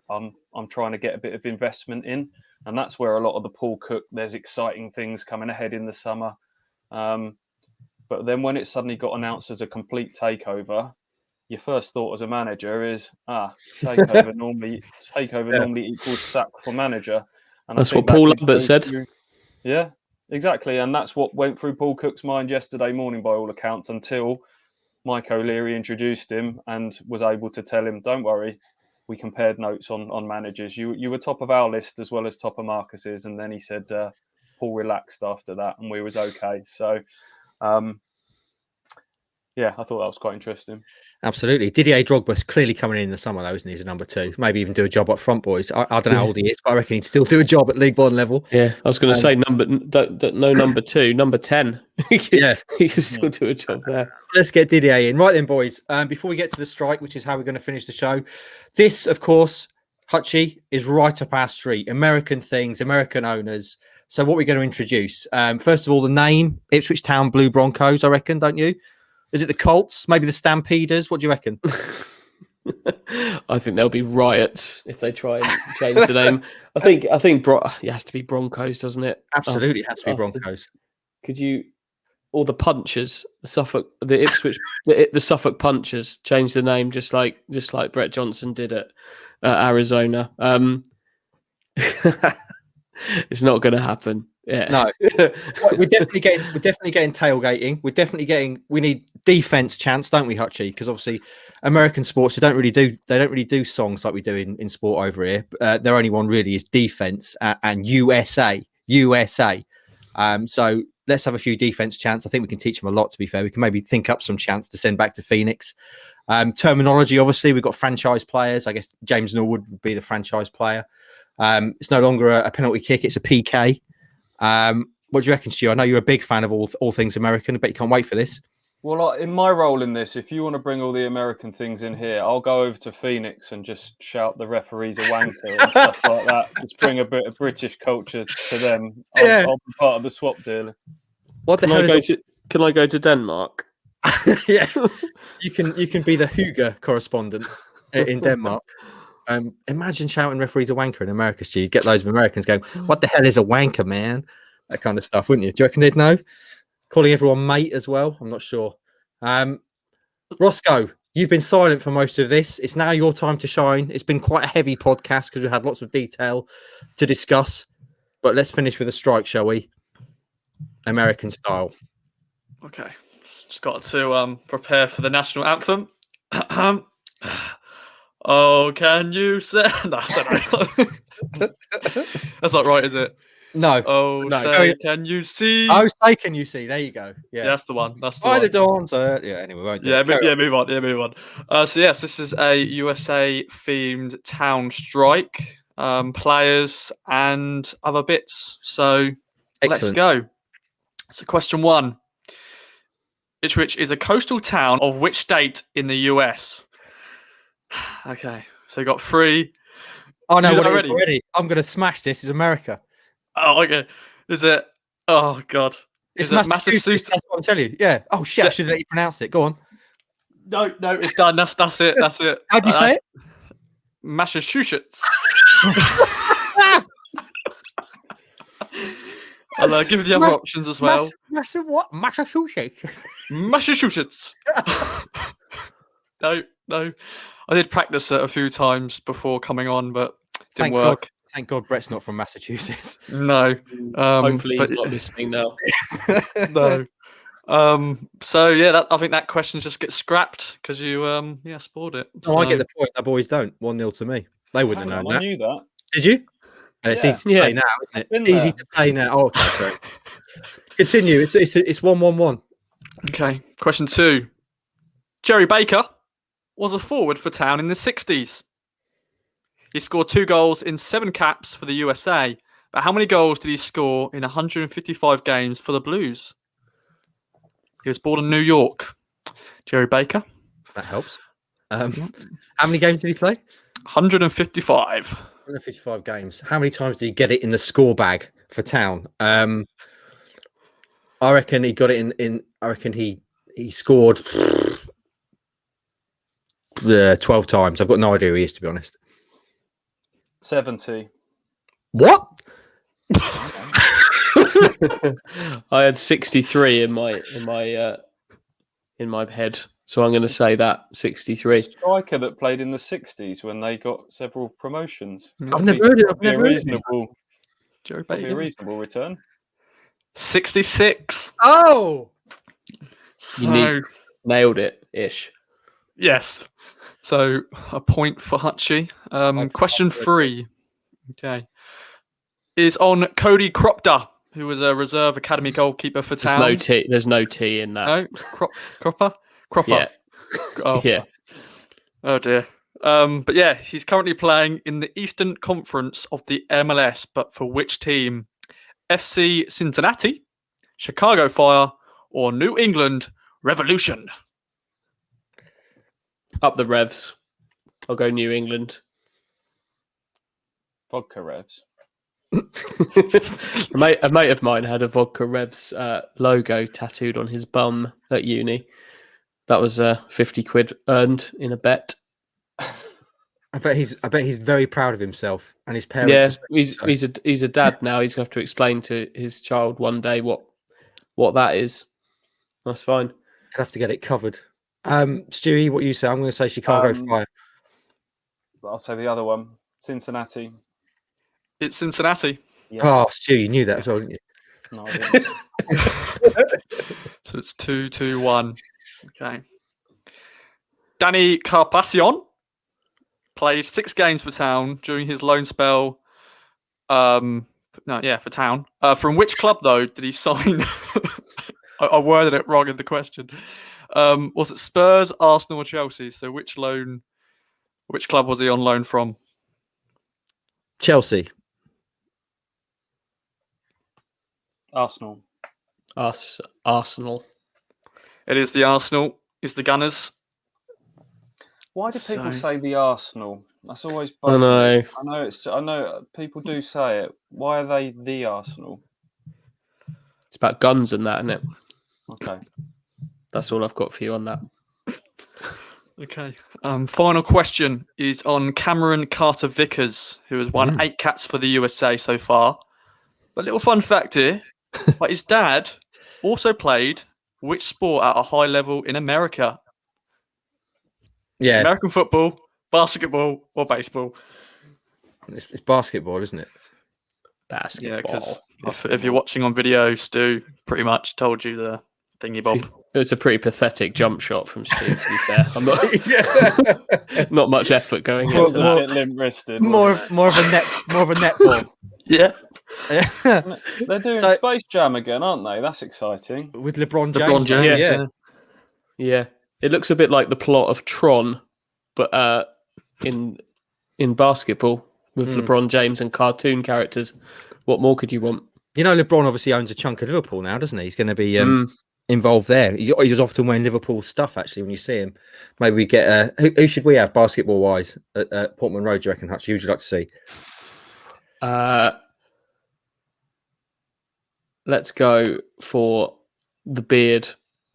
I'm trying to get a bit of investment in, and that's where a lot of the Paul Cook, there's exciting things coming ahead in the summer, but then when it suddenly got announced as a complete takeover, your first thought as a manager is takeover normally equals sack for manager, and that's what Paul Lambert said. Yeah, exactly, and that's what went through Paul Cook's mind yesterday morning, by all accounts, until Mike O'Leary introduced him and was able to tell him, "Don't worry, we compared notes on managers. You were top of our list as well as top of Marcus's." And then he said, "Paul relaxed after that, and we was okay." So, yeah, I thought that was quite interesting. Absolutely. Didier Drogba's clearly coming in the summer, though, isn't he? He's a number 2. Maybe even do a job up front, boys. I don't know how old he is, but I reckon he'd still do a job at League One level. Yeah, I was going to say number 2, number 10. He can still do a job there. Let's get Didier in. Right then, boys. Before we get to the strike, which is how we're going to finish the show, this, of course, Hutchie, is right up our street. American things, American owners. So what we're going to introduce, first of all, the name, Ipswich Town Blue Broncos, I reckon, don't you? Is it the Colts? Maybe the Stampeders? What do you reckon? I think there'll be riots if they try and change the name. I think it has to be Broncos, doesn't it? Absolutely, it has to be Broncos. Could you, or the Punchers, the Ipswich, the Suffolk Punchers, change the name just like Brett Johnson did at Arizona? It's not going to happen. Yeah. No, we're definitely getting tailgating. We need defense chants, don't we, Hutchie? Because obviously American sports, they don't really do songs like we do in sport over here. Their only one really is defense and USA. So let's have a few defense chants. I think we can teach them a lot, to be fair. We can maybe think up some chants to send back to Phoenix. Terminology, obviously, we've got franchise players. I guess James Norwood would be the franchise player. It's no longer a penalty kick, it's a PK. What do you reckon, Stu? I know you're a big fan of all things American, but you can't wait for this. Well, in my role in this, if you want to bring all the American things in here, I'll go over to Phoenix and just shout the referee's a wanker and stuff like that. Just bring a bit of British culture to them. I'll be part of the swap deal. Can I go to Denmark? Yeah, you can be the Hugo correspondent in Denmark. Imagine shouting referees a wanker in America, Stu. You get loads of Americans going, "What the hell is a wanker, man?" That kind of stuff, wouldn't you? Do you reckon they'd know? Calling everyone mate as well? I'm not sure. Roscoe, you've been silent for most of this. It's now your time to shine. It's been quite a heavy podcast because we had lots of detail to discuss. But let's finish with a strike, shall we? American style. Okay. Just got to prepare for the national anthem. Oh, can you say? No, I don't know. That's not right, is it? No. Oh, no. Say, can you see? Oh, say, can you see? There you go. Yeah, that's the one. That's the By one. the dawn. So yeah. Anyway, won't do it. Move on. So yes, this is a USA themed town strike. Players and other bits. So Let's go. So question 1. Ipswich is a coastal town of which state in the US? Okay, so you got 3. Oh no, already. I'm going to smash this. Is America? Oh, okay. Is it? Oh God. It's Massachusetts. That's what I'm telling you. Yeah. Oh shit! I should let you pronounce it. Go on. No, it's done. That's it. That's it. How'd you say it? Massachusetts. I'll give you the other options as well. What? Massachusetts. Massachusetts. No. I did practice it a few times before coming on, but it didn't work. Thank God Brett's not from Massachusetts. No. Hopefully he's not listening now. No. So yeah, I think that question just gets scrapped because you spoiled it. So. Oh, I get the point. The boys don't. 1-0 to me. They wouldn't have known that. I knew that. Did you? It's easy to say now, isn't it? Easy to say now. Oh, okay, great. Continue. It's 1-1-1. Okay. Question 2. Jerry Baker was a forward for Town in the 60s. He scored 2 goals in 7 caps for the USA. But how many goals did he score in 155 games for the Blues? He was born in New York. Jerry Baker. That helps. How many games did he play? 155. 155 games. How many times did he get it in the score bag for Town? I reckon he got it in. I reckon he scored 12 times. I've got no idea who he is, to be honest. 70. What? I had 63 in my head, so I'm going to say that 63. Striker that played in the 60s when they got several promotions. I've never heard it. I've never heard it. Jerry Probably a Baker. reasonable return. 66. Oh, So, Nailed it ish. yes. So, a point for Hutchie. Question 3. Okay. Is on Cody Cropper, who was a reserve academy goalkeeper for Town. There's no T in that. No? Cropper? Yeah. Oh. Yeah. Oh, dear. But yeah, he's currently playing in the Eastern Conference of the MLS, but for which team? FC Cincinnati, Chicago Fire, or New England Revolution? Up the Revs. I'll go New England. Vodka Revs. A mate of mine had a Vodka Revs logo tattooed on his bum at uni. That was 50 quid earned in a bet. I bet he's very proud of himself and his parents. Yeah, he's a dad now. He's going to have to explain to his child one day what that is. That's fine. I'd have to get it covered. Stewie, what you say? I'm going to say Chicago Fire. I'll say the other one. Cincinnati. It's Cincinnati. Yes. Oh, Stu, you knew that as well, didn't you? No, I didn't. So it's 2-2-1. Okay. Danny Carpassion played 6 games for Town during his loan spell. For Town. From which club, though, did he sign? I worded it wrong in the question. Was it Spurs, Arsenal, or Chelsea? So which club was he on loan from? Chelsea. Arsenal. Arsenal. It is the Arsenal. It's the Gunners. Why do people say the Arsenal? That's always. I know. I know. People do say it. Why are they the Arsenal? It's about guns and that, isn't it? Okay. That's all I've got for you on that. Okay. Final question is on Cameron Carter-Vickers, who has won 8 caps for the USA so far. But little fun fact here, but his dad also played which sport at a high level in America? Yeah. American football, basketball, or baseball? It's basketball, isn't it? Basketball. Yeah, because if you're watching on video, Stu pretty much told you the thingy bob. It's a pretty pathetic jump shot from Stu, to be fair. I'm not not much effort going into It's a that. bit limp-wristed. More of a netball. Yeah. They're doing So- Space Jam again, aren't they? That's exciting. With LeBron James. LeBron James, Yeah. Yeah. It looks a bit like the plot of Tron, but in basketball with LeBron James and cartoon characters. What more could you want? You know, LeBron obviously owns a chunk of Liverpool now, doesn't he? He's going to be involved there. He's often wearing Liverpool stuff, actually, when you see him. Maybe we get... who should we have, basketball-wise, at Portman Road, do you reckon, Hutch? Who would you like to see? Let's go for the beard,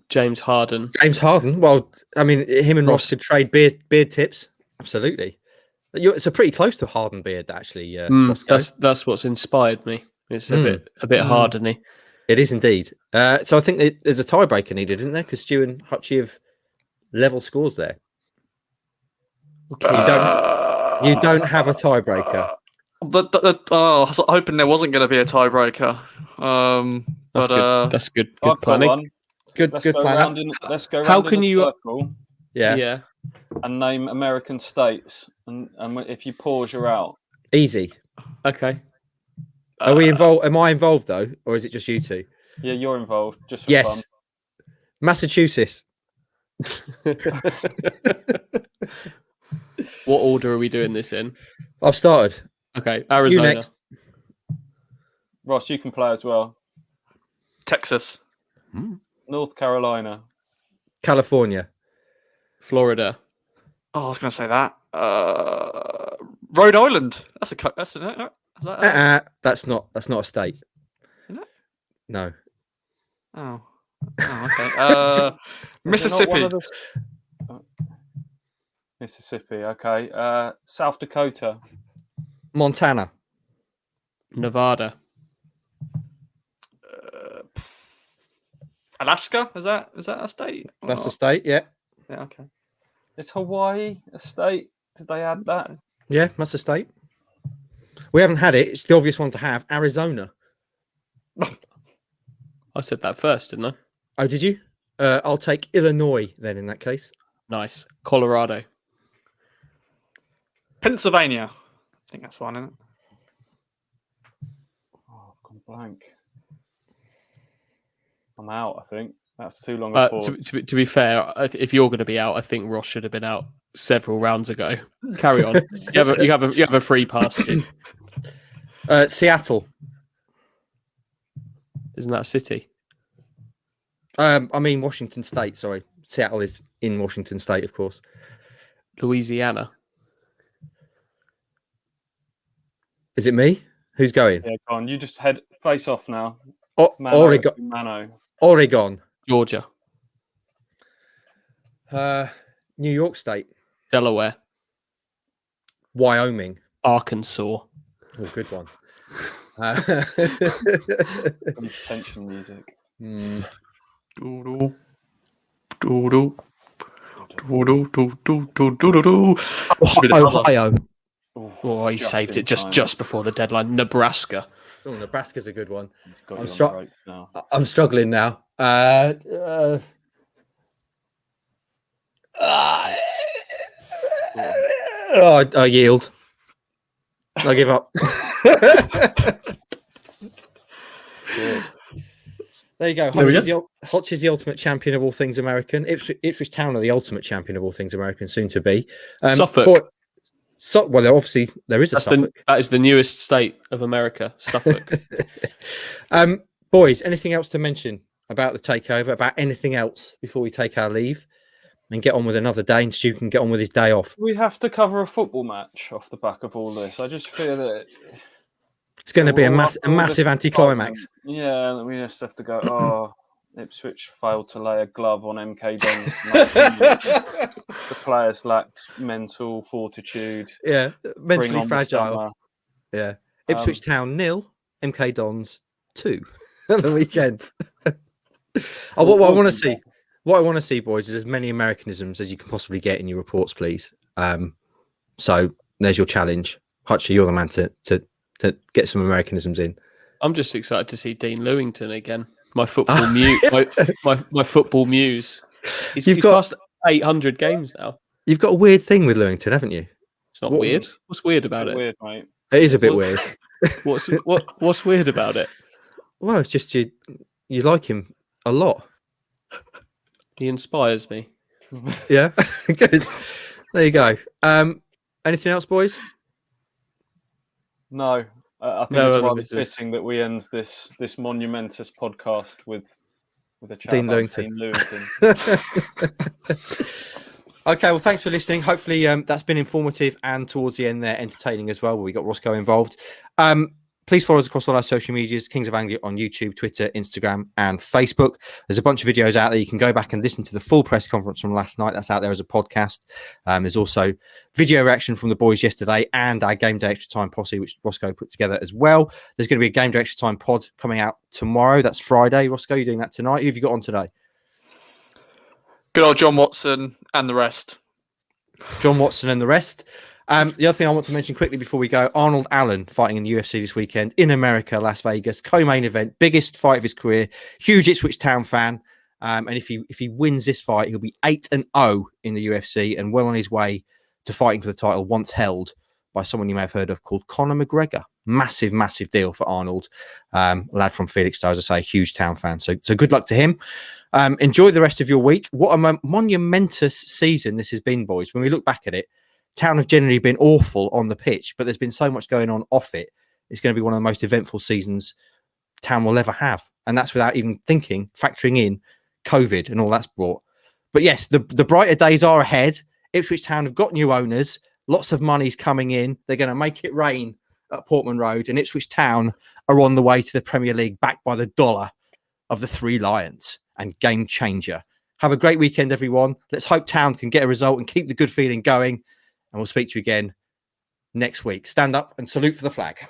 James Harden. James Harden? Well, I mean, him and Ross could trade beard tips. Absolutely. It's a pretty close to Harden beard, actually. Ross goes. That's what's inspired me. It's a bit Harden-y. It is indeed. So I think there's a tiebreaker needed, isn't there? Because Stu and Hutchie have level scores there. Okay. You don't have a tiebreaker. I was hoping there wasn't going to be a tiebreaker. That's good. That's good. I've Good got planning. one. Good Let's go plan. round in, let's go How round can in a you- circle Yeah. and name American states. And if you pause, you're out. Easy. Okay. Are we involved? Am I involved though, or is it just you two? Yeah, you're involved. Just for Yes. fun. Massachusetts. What order are we doing this in? I've started. Okay, You Arizona, next. Ross, you can play as well. Texas. North Carolina. California. Florida, Oh, I was going to say that. Rhode Island. That's a cut. That's a, no, is that, That's not a state. Isn't it? No. Oh, okay. Is it not one Mississippi. of Mississippi. Okay. South Dakota. Montana. Nevada, Alaska. Is that a state? or That's a not? state. Yeah. Yeah. Okay. Is Hawaii a state? Did they add that? Yeah, that's a state. We haven't had it. It's the obvious one to have. Arizona. I said that first, didn't I? Oh, did you? I'll take Illinois then in that case. Nice. Colorado, Pennsylvania. I think that's one, isn't it? Oh, I've gone blank. I'm out, I think. That's too long a pause. to be fair, if you're going to be out, I think Ross should have been out several rounds ago. Carry on. You have a free pass. Stu. Seattle. Isn't that a city? I mean Washington State. Sorry, Seattle is in Washington State, of course. Louisiana. Is it me? Who's going? Yeah, go on. You just head face off now. Oregon. Mano. Oregon. Georgia. New York State. Delaware. Wyoming. Arkansas. Oh, good one. Some tension music. Doo-doo. Doo-doo. Doo-doo, doo-doo, doo-doo. Should be the buzzer. Ohio. Oh, he Just saved in it just before the deadline. Nebraska. Oh, Nebraska's a good one. It's got I'm you on stru- break now. I'm struggling now. I yield. I give up. Good. There you go. There we Hotch is the ultimate champion of all things American. Ipswich Town are the ultimate champion of all things American, soon to be. Suffolk. Well, obviously there is a Suffolk. That is the newest state of America, Suffolk. Boys, anything else to mention about the takeover? About anything else before we take our leave and get on with another day, and Stu can get on with his day off? We have to cover a football match off the back of all this. I just fear that It's going to be a all massive this anticlimax. excitement. Yeah, we just have to go. Oh, Ipswich failed to lay a glove on MK Dons. The players lacked mental fortitude. Yeah, Bring mentally on the fragile. summer. Yeah, Ipswich Town 0, MK Dons 2 at the weekend. What I want to see, boys, is as many Americanisms as you can possibly get in your reports, please. So there's your challenge, Hutchie. You're the man to get some Americanisms in. I'm just excited to see Dean Lewington again. My football muse. My football muse. He's past 800 games now. You've got a weird thing with Lewington, haven't you? It's not weird. What's weird about it? Weird, mate. It is a bit weird. What's weird about it? Well, it's just you like him a lot. He inspires me. Yeah, good. There you go. Anything else, boys? No, I think No it's other rather business. fitting that we end this monumentous podcast with a chat Dean about Lewington. Dean Lewington. Okay, well, thanks for listening. Hopefully, that's been informative and towards the end there, entertaining as well. Where we got Roscoe involved. Please follow us across all our social medias, Kings of Anglia on YouTube, Twitter, Instagram, and Facebook. There's a bunch of videos out there. You can go back and listen to the full press conference from last night. That's out there as a podcast. There's also video reaction from the boys yesterday and our Game Day Extra Time posse, which Roscoe put together as well. There's going to be a Game Day Extra Time pod coming out tomorrow. That's Friday. Roscoe, you're doing that tonight. Who have you got on today? Good old John Watson and the rest. John Watson and the rest. The other thing I want to mention quickly before we go, Arnold Allen fighting in the UFC this weekend in America, Las Vegas, co-main event, biggest fight of his career, huge Ipswich Town fan. And if he wins this fight, he'll be 8-0 in the UFC and well on his way to fighting for the title once held by someone you may have heard of called Conor McGregor. Massive, massive deal for Arnold, lad from Felixstowe, as I say, huge Town fan. So good luck to him. Enjoy the rest of your week. What a monumentous season this has been, boys. When we look back at it, Town have generally been awful on the pitch, but there's been so much going on off it. It's going to be one of the most eventful seasons Town will ever have. And that's without even factoring in COVID and all that's brought. But yes, the brighter days are ahead. Ipswich Town have got new owners. Lots of money's coming in. They're going to make it rain at Portman Road. And Ipswich Town are on the way to the Premier League, backed by the dollar of the Three Lions and Gamechanger. Have a great weekend, everyone. Let's hope Town can get a result and keep the good feeling going. And we'll speak to you again next week. Stand up and salute for the flag.